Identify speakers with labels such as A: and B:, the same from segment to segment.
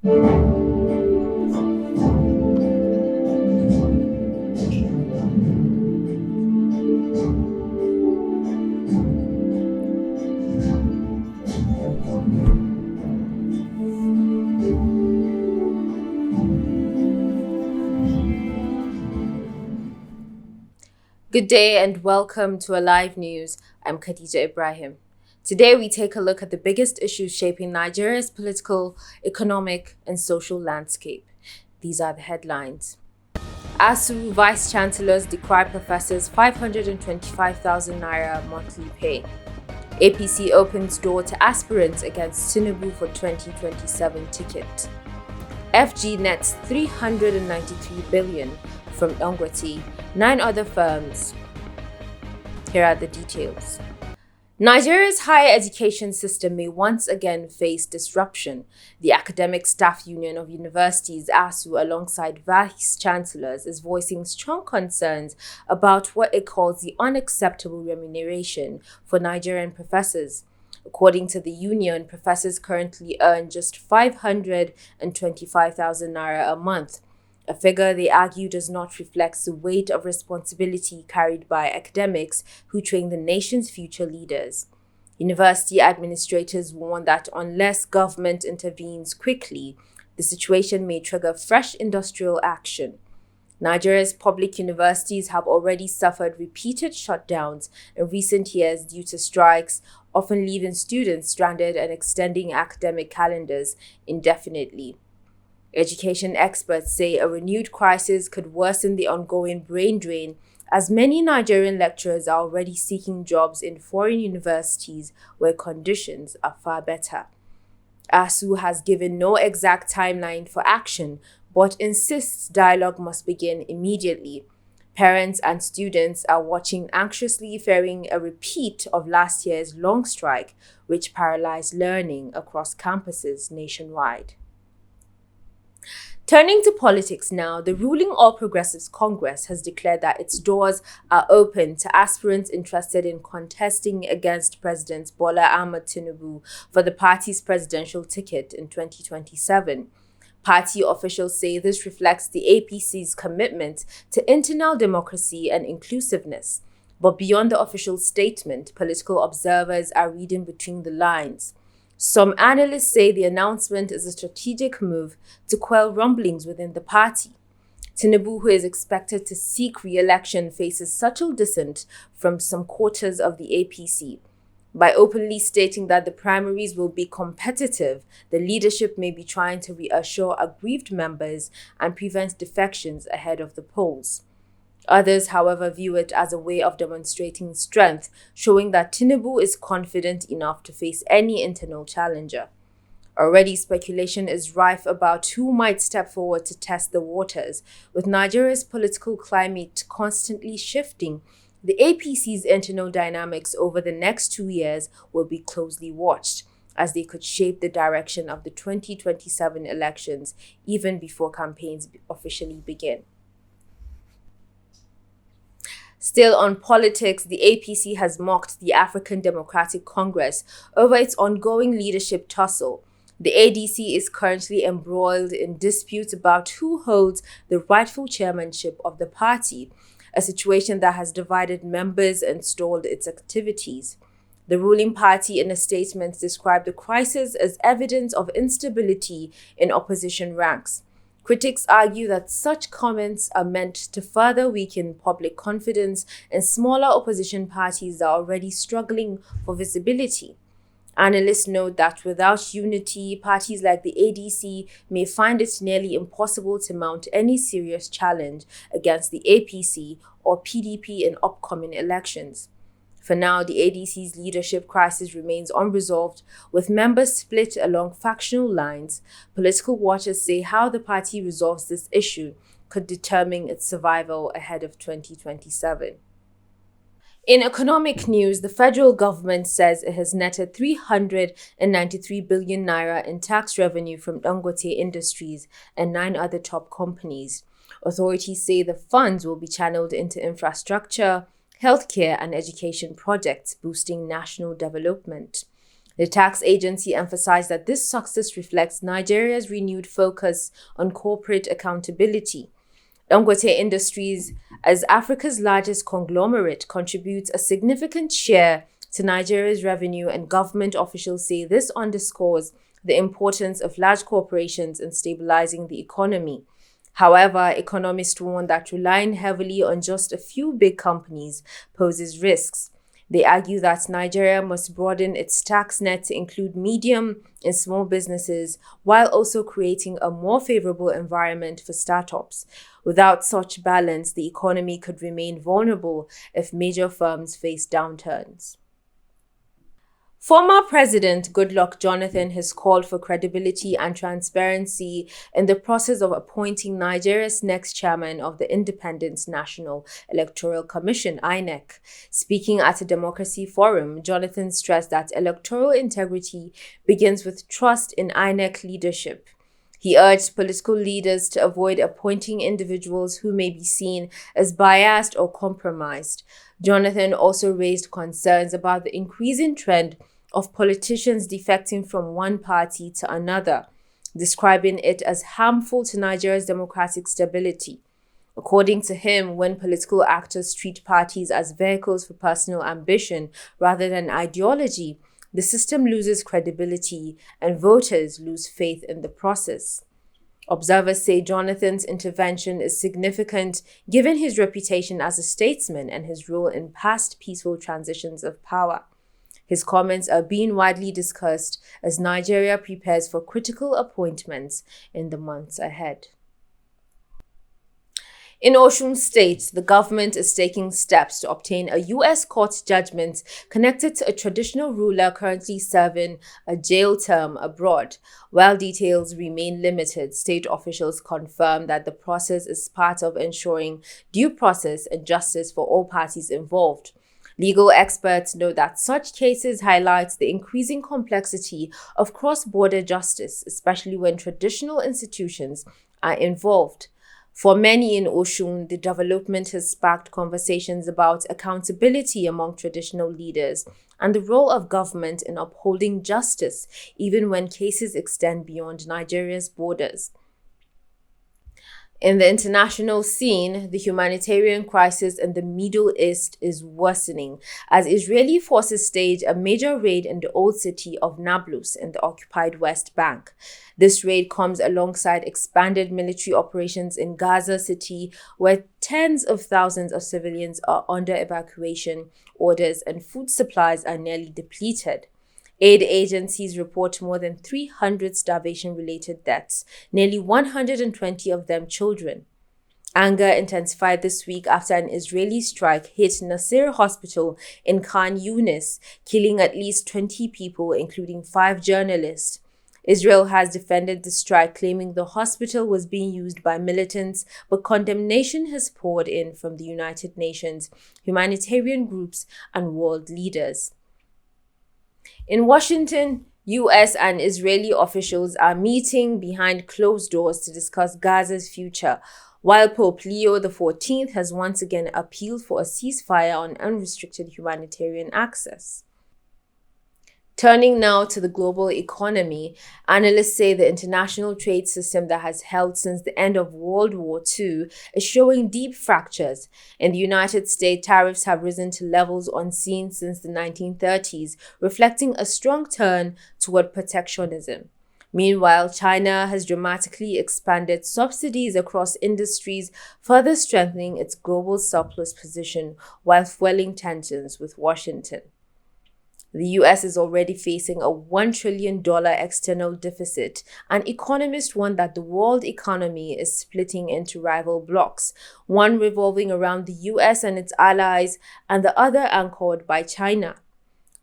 A: Good day and welcome to Alive News. I'm Khadija Ibrahim. Today we take a look at the biggest issues shaping Nigeria's political, economic, and social landscape. These are the headlines. ASU Vice Chancellors decry professors 525,000 naira monthly pay. APC opens door to aspirants against Tinubu for 2027 ticket. FG nets 393 billion from Dangote, 9 other firms. Here are the details. Nigeria's higher education system may once again face disruption. The Academic Staff Union of Universities, ASU, alongside vice chancellors, is voicing strong concerns about what it calls the unacceptable remuneration for Nigerian professors. According to the union, professors currently earn just 525,000 naira a month, a figure they argue does not reflect the weight of responsibility carried by academics who train the nation's future leaders. University administrators warn that unless government intervenes quickly, the situation may trigger fresh industrial action. Nigeria's public universities have already suffered repeated shutdowns in recent years due to strikes, often leaving students stranded and extending academic calendars indefinitely. Education experts say a renewed crisis could worsen the ongoing brain drain, as many Nigerian lecturers are already seeking jobs in foreign universities where conditions are far better. ASU has given no exact timeline for action, but insists dialogue must begin immediately. Parents and students are watching anxiously, fearing a repeat of last year's long strike, which paralyzed learning across campuses nationwide. Turning to politics now, the ruling All Progressives Congress has declared that its doors are open to aspirants interested in contesting against President Bola Ahmed Tinubu for the party's presidential ticket in 2027. Party officials say this reflects the APC's commitment to internal democracy and inclusiveness. But beyond the official statement, political observers are reading between the lines. Some analysts say the announcement is a strategic move to quell rumblings within the party. Tinubu, who is expected to seek re-election, faces subtle dissent from some quarters of the APC. By openly stating that the primaries will be competitive, the leadership may be trying to reassure aggrieved members and prevent defections ahead of the polls. Others, however, view it as a way of demonstrating strength, showing that Tinubu is confident enough to face any internal challenger. Already, speculation is rife about who might step forward to test the waters. With Nigeria's political climate constantly shifting, the APC's internal dynamics over the next 2 years will be closely watched, as they could shape the direction of the 2027 elections even before campaigns officially begin. Still on politics, the APC has mocked the African Democratic Congress over its ongoing leadership tussle. The ADC is currently embroiled in disputes about who holds the rightful chairmanship of the party, a situation that has divided members and stalled its activities. The ruling party, in a statement, described the crisis as evidence of instability in opposition ranks. Critics argue that such comments are meant to further weaken public confidence in smaller opposition parties that are already struggling for visibility. Analysts note that without unity, parties like the ADC may find it nearly impossible to mount any serious challenge against the APC or PDP in upcoming elections. For now, the ADC's leadership crisis remains unresolved, with members split along factional lines. Political watchers say how the party resolves this issue could determine its survival ahead of 2027. In economic news, the federal government says it has netted 393 billion naira in tax revenue from Dangote Industries and 9 other top companies. Authorities say the funds will be channeled into infrastructure, healthcare and education projects, boosting national development. The tax agency emphasized that this success reflects Nigeria's renewed focus on corporate accountability. Dangote Industries, as Africa's largest conglomerate, contributes a significant share to Nigeria's revenue, and government officials say this underscores the importance of large corporations in stabilizing the economy. However, economists warn that relying heavily on just a few big companies poses risks. They argue that Nigeria must broaden its tax net to include medium and small businesses while also creating a more favorable environment for startups. Without such balance, the economy could remain vulnerable if major firms face downturns. Former President Goodluck Jonathan has called for credibility and transparency in the process of appointing Nigeria's next chairman of the Independent National Electoral Commission, INEC. Speaking at a democracy forum, Jonathan stressed that electoral integrity begins with trust in INEC leadership. He urged political leaders to avoid appointing individuals who may be seen as biased or compromised. Jonathan also raised concerns about the increasing trend of politicians defecting from one party to another, describing it as harmful to Nigeria's democratic stability. According to him, when political actors treat parties as vehicles for personal ambition rather than ideology, the system loses credibility and voters lose faith in the process. Observers say Jonathan's intervention is significant given his reputation as a statesman and his role in past peaceful transitions of power. His comments are being widely discussed as Nigeria prepares for critical appointments in the months ahead. In Osun State, the government is taking steps to obtain a U.S. court judgment connected to a traditional ruler currently serving a jail term abroad. While details remain limited, state officials confirm that the process is part of ensuring due process and justice for all parties involved. Legal experts note that such cases highlight the increasing complexity of cross-border justice, especially when traditional institutions are involved. For many in Osun, the development has sparked conversations about accountability among traditional leaders and the role of government in upholding justice, even when cases extend beyond Nigeria's borders. In the international scene, the humanitarian crisis in the Middle East is worsening as Israeli forces stage a major raid in the old city of Nablus in the occupied West Bank. This raid comes alongside expanded military operations in Gaza City, where tens of thousands of civilians are under evacuation orders and food supplies are nearly depleted. Aid agencies report more than 300 starvation-related deaths, nearly 120 of them children. Anger intensified this week after an Israeli strike hit Nasser Hospital in Khan Yunis, killing at least 20 people, including 5 journalists. Israel has defended the strike, claiming the hospital was being used by militants, but condemnation has poured in from the United Nations, humanitarian groups, and world leaders. In Washington, U.S. and Israeli officials are meeting behind closed doors to discuss Gaza's future, while Pope Leo XIV has once again appealed for a ceasefire on unrestricted humanitarian access. Turning now to the global economy, analysts say the international trade system that has held since the end of World War II is showing deep fractures. In the United States, tariffs have risen to levels unseen since the 1930s, reflecting a strong turn toward protectionism. Meanwhile, China has dramatically expanded subsidies across industries, further strengthening its global surplus position while fueling tensions with Washington. The U.S. is already facing a $1 trillion external deficit, and economists warn that the world economy is splitting into rival blocs, one revolving around the U.S. and its allies, and the other anchored by China.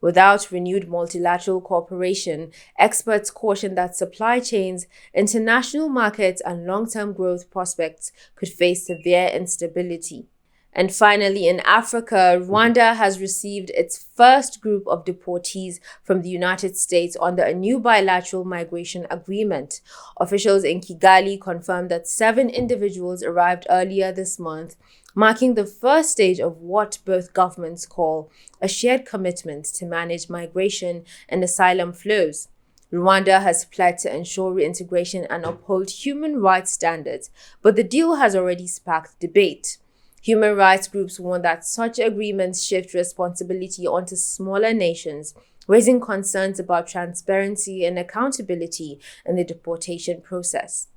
A: Without renewed multilateral cooperation, experts caution that supply chains, international markets, and long-term growth prospects could face severe instability. And finally, in Africa, Rwanda has received its first group of deportees from the United States under a new bilateral migration agreement. Officials in Kigali confirmed that 7 individuals arrived earlier this month, marking the first stage of what both governments call a shared commitment to manage migration and asylum flows. Rwanda has pledged to ensure reintegration and uphold human rights standards, but the deal has already sparked debate. Human rights groups warn that such agreements shift responsibility onto smaller nations, raising concerns about transparency and accountability in the deportation process.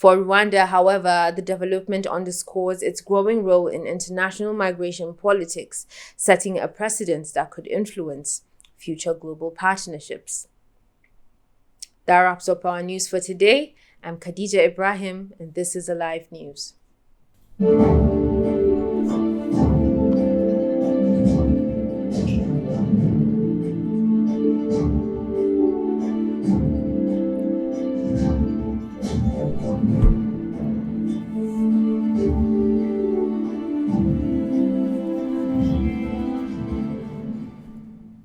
A: For Rwanda, however, the development underscores its growing role in international migration politics, setting a precedent that could influence future global partnerships. That wraps up our news for today. I'm Khadija Ibrahim, and this is Alive News.